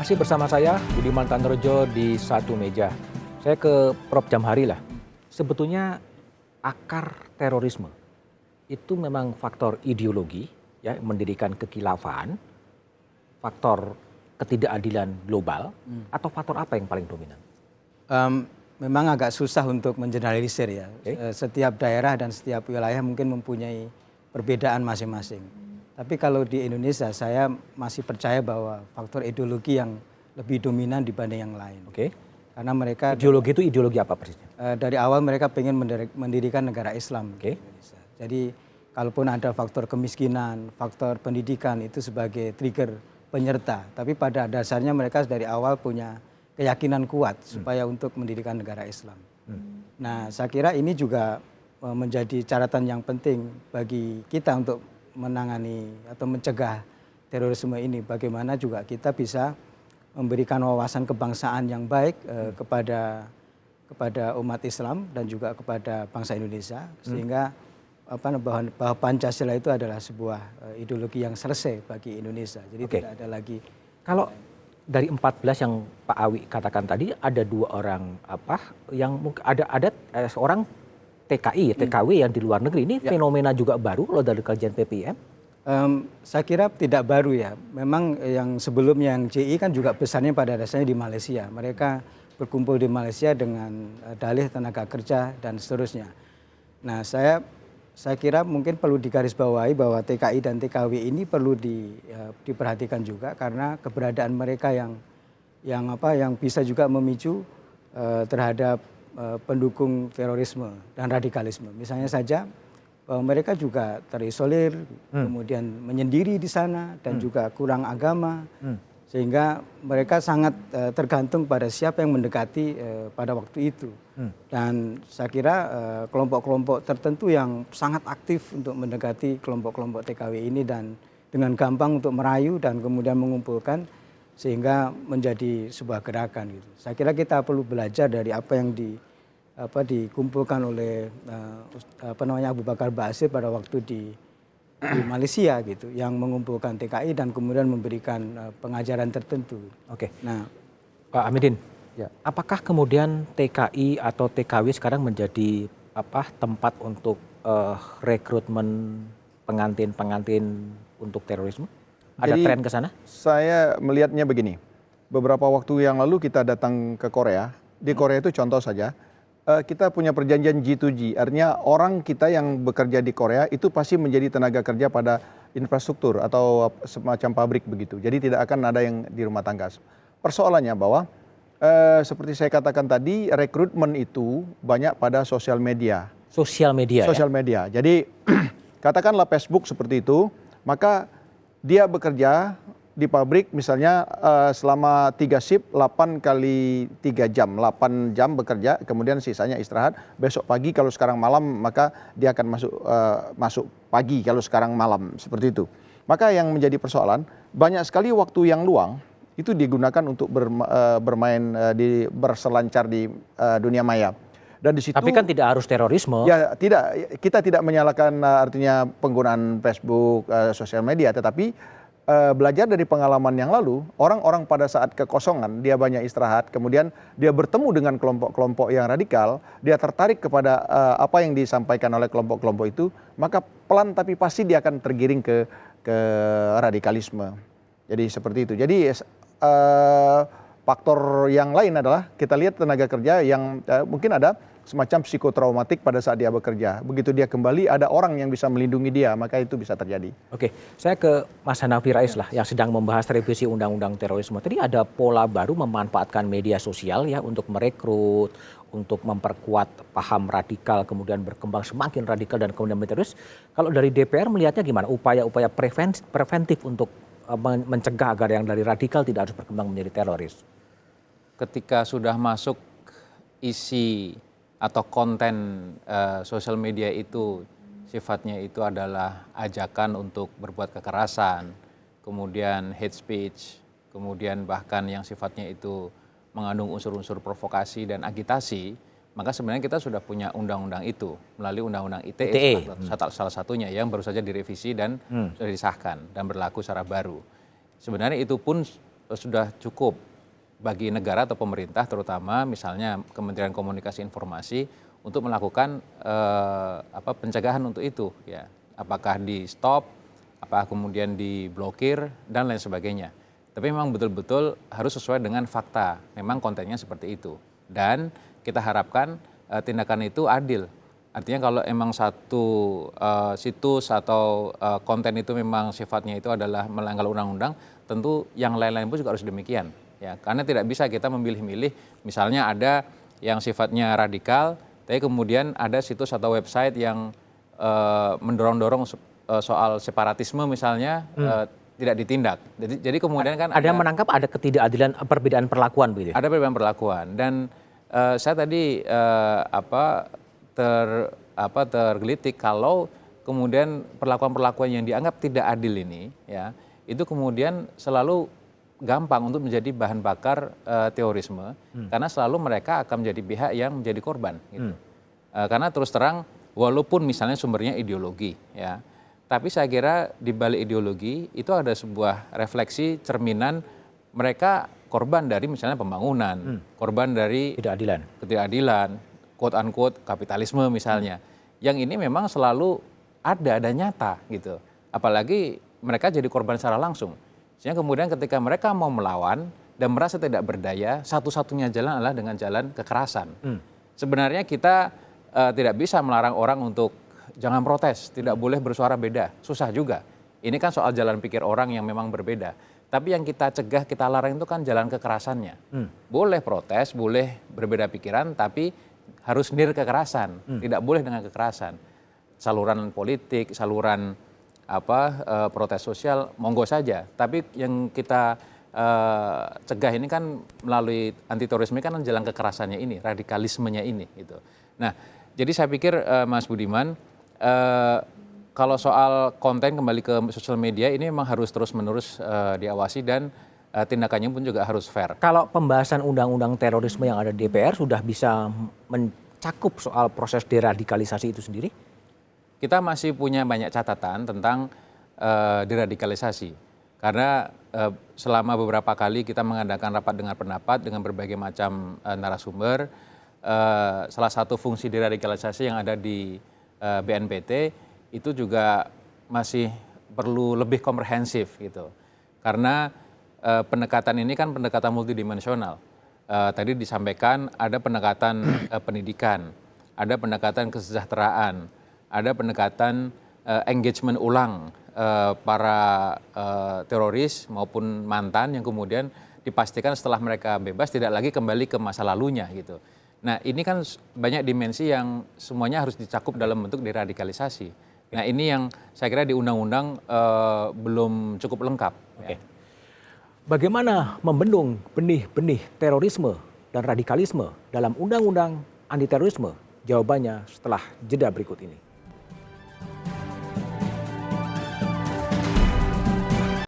Masih bersama saya, Budiman Tanrojo di Satu Meja. Saya ke Prof. Jamhari lah. Sebetulnya akar terorisme itu memang faktor ideologi, ya, mendirikan kekhilafan, faktor ketidakadilan global, atau faktor apa yang paling dominan? Memang agak susah untuk mengeneralisir ya. Setiap daerah dan setiap wilayah mungkin mempunyai perbedaan masing-masing. Tapi kalau di Indonesia saya masih percaya bahwa faktor ideologi yang lebih dominan dibanding yang lain. Karena mereka Ideologi itu ideologi apa persisnya? dari awal mereka pengen mendirikan negara Islam di Indonesia. Jadi kalaupun ada faktor kemiskinan, faktor pendidikan itu sebagai trigger penyerta. Tapi pada dasarnya mereka dari awal punya keyakinan kuat supaya untuk mendirikan negara Islam. Nah, saya kira ini juga menjadi catatan yang penting bagi kita untuk menangani atau mencegah terorisme ini. Bagaimana juga kita bisa memberikan wawasan kebangsaan yang baik kepada umat Islam dan juga kepada bangsa Indonesia, sehingga bahwa Pancasila itu adalah sebuah ideologi yang selesai bagi Indonesia. Jadi tidak ada lagi. Kalau dari 14 yang Pak Awi katakan tadi, ada 2 orang yang mungkin ada seorang TKW yang di luar negeri. Ini fenomena juga baru kalau dari kajian PPIM? Saya kira tidak baru ya. Memang yang sebelumnya yang JI kan juga besarnya pada dasarnya di Malaysia. Mereka berkumpul di Malaysia dengan dalih tenaga kerja dan seterusnya. Nah, saya kira mungkin perlu digarisbawahi bahwa TKI dan TKW ini perlu diperhatikan juga, karena keberadaan mereka yang bisa juga memicu terhadap pendukung terorisme dan radikalisme. Misalnya saja bahwa mereka juga terisolir, kemudian menyendiri di sana dan juga kurang agama, sehingga mereka sangat tergantung pada siapa yang mendekati pada waktu itu. Dan saya kira kelompok-kelompok tertentu yang sangat aktif untuk mendekati kelompok-kelompok TKW ini dan dengan gampang untuk merayu dan kemudian mengumpulkan sehingga menjadi sebuah gerakan gitu. Saya kira kita perlu belajar dari apa yang dikumpulkan oleh Abu Bakar Basir pada waktu di Malaysia gitu, yang mengumpulkan TKI dan kemudian memberikan pengajaran tertentu. Nah, Pak Hamidin, apakah kemudian TKI atau TKW sekarang menjadi tempat untuk rekrutmen pengantin untuk terorisme? Ada tren ke sana? Saya melihatnya begini. Beberapa waktu yang lalu kita datang ke Korea. Di Korea itu contoh saja, kita punya perjanjian G2G. Artinya orang kita yang bekerja di Korea itu pasti menjadi tenaga kerja pada infrastruktur atau semacam pabrik begitu. Jadi tidak akan ada yang di rumah tangga. Persoalannya bahwa seperti saya katakan tadi, rekrutmen itu banyak pada sosial media. Sosial media. Jadi katakanlah Facebook seperti itu, maka dia bekerja di pabrik misalnya selama 3 shift 8 kali 3 jam, 8 jam bekerja, kemudian sisanya istirahat. Besok pagi kalau sekarang malam maka dia akan masuk pagi kalau sekarang malam, seperti itu. Maka yang menjadi persoalan, banyak sekali waktu yang luang itu digunakan untuk bermain berselancar di dunia maya. Dan di situ, tapi kan tidak harus terorisme. Ya, tidak, kita tidak menyalahkan artinya penggunaan Facebook, sosial media, tetapi belajar dari pengalaman yang lalu, orang-orang pada saat kekosongan, dia banyak istirahat, kemudian dia bertemu dengan kelompok-kelompok yang radikal, dia tertarik kepada apa yang disampaikan oleh kelompok-kelompok itu, maka pelan tapi pasti dia akan tergiring ke radikalisme. Jadi seperti itu. Jadi faktor yang lain adalah kita lihat tenaga kerja yang mungkin ada semacam psikotraumatik pada saat dia bekerja. Begitu dia kembali ada orang yang bisa melindungi dia, maka itu bisa terjadi. Saya ke Mas Hanafi Rais lah yang sedang membahas revisi Undang-Undang Terorisme. Tadi ada pola baru memanfaatkan media sosial ya untuk merekrut, untuk memperkuat paham radikal, kemudian berkembang semakin radikal dan kemudian teroris. Kalau dari DPR melihatnya gimana? Upaya-upaya preventif untuk mencegah agar yang dari radikal tidak harus berkembang menjadi teroris. Ketika sudah masuk isi atau konten sosial media itu sifatnya itu adalah ajakan untuk berbuat kekerasan, kemudian hate speech, kemudian bahkan yang sifatnya itu mengandung unsur-unsur provokasi dan agitasi, maka sebenarnya kita sudah punya undang-undang itu melalui undang-undang ITE. Salah satunya yang baru saja direvisi dan sudah disahkan dan berlaku secara baru. Sebenarnya itu pun sudah cukup bagi negara atau pemerintah, terutama misalnya Kementerian Komunikasi Informasi, untuk melakukan pencegahan untuk itu, ya. Apakah di stop, apakah kemudian diblokir dan lain sebagainya. Tapi memang betul-betul harus sesuai dengan fakta. Memang kontennya seperti itu. Dan kita harapkan tindakan itu adil. Artinya kalau emang satu situs atau konten itu memang sifatnya itu adalah melanggar undang-undang, tentu yang lain-lain pun juga harus demikian. Ya, karena tidak bisa kita memilih-milih, misalnya ada yang sifatnya radikal, tapi kemudian ada situs atau website yang mendorong-dorong soal separatisme misalnya, tidak ditindak. Jadi kemudian kan ada yang menangkap ada ketidakadilan, perbedaan perlakuan begitu. Ada perbedaan perlakuan dan saya tadi tergelitik kalau kemudian perlakuan-perlakuan yang dianggap tidak adil ini, ya, itu kemudian selalu gampang untuk menjadi bahan bakar terorisme, karena selalu mereka akan menjadi pihak yang menjadi korban. Gitu. Karena terus terang, walaupun misalnya sumbernya ideologi, ya, tapi saya kira di balik ideologi itu ada sebuah refleksi cerminan mereka korban dari misalnya pembangunan, korban dari ketidakadilan, quote unquote kapitalisme misalnya. Yang ini memang selalu ada dan nyata gitu. Apalagi mereka jadi korban secara langsung. Sehingga kemudian ketika mereka mau melawan dan merasa tidak berdaya, satu-satunya jalan adalah dengan jalan kekerasan. Sebenarnya kita tidak bisa melarang orang untuk jangan protes, tidak boleh bersuara beda, susah juga. Ini kan soal jalan pikir orang yang memang berbeda. Tapi yang kita cegah, kita larang itu kan jalan kekerasannya. Boleh protes, boleh berbeda pikiran, tapi harus nir kekerasan, tidak boleh dengan kekerasan. Saluran politik, saluran protes sosial, monggo saja. Tapi yang kita cegah ini kan melalui anti terorisme kan jalan kekerasannya ini, radikalismenya ini. Gitu. Nah, jadi saya pikir Mas Budiman, kalau soal konten kembali ke sosial media ini memang harus terus-menerus diawasi dan tindakannya pun juga harus fair. Kalau pembahasan undang-undang terorisme yang ada di DPR sudah bisa mencakup soal proses deradikalisasi itu sendiri? Kita masih punya banyak catatan tentang deradikalisasi. Karena selama beberapa kali kita mengadakan rapat dengar pendapat dengan berbagai macam narasumber, salah satu fungsi deradikalisasi yang ada di BNPT itu juga masih perlu lebih komprehensif gitu. Karena pendekatan ini kan pendekatan multidimensional. Tadi disampaikan ada pendekatan pendidikan, ada pendekatan kesejahteraan, ada pendekatan engagement ulang para teroris maupun mantan yang kemudian dipastikan setelah mereka bebas tidak lagi kembali ke masa lalunya gitu. Nah ini kan banyak dimensi yang semuanya harus dicakup dalam bentuk deradikalisasi. Nah ini yang saya kira di undang-undang belum cukup lengkap. Oke. Bagaimana membendung benih-benih terorisme dan radikalisme dalam undang-undang anti terorisme? Jawabannya setelah jeda berikut ini.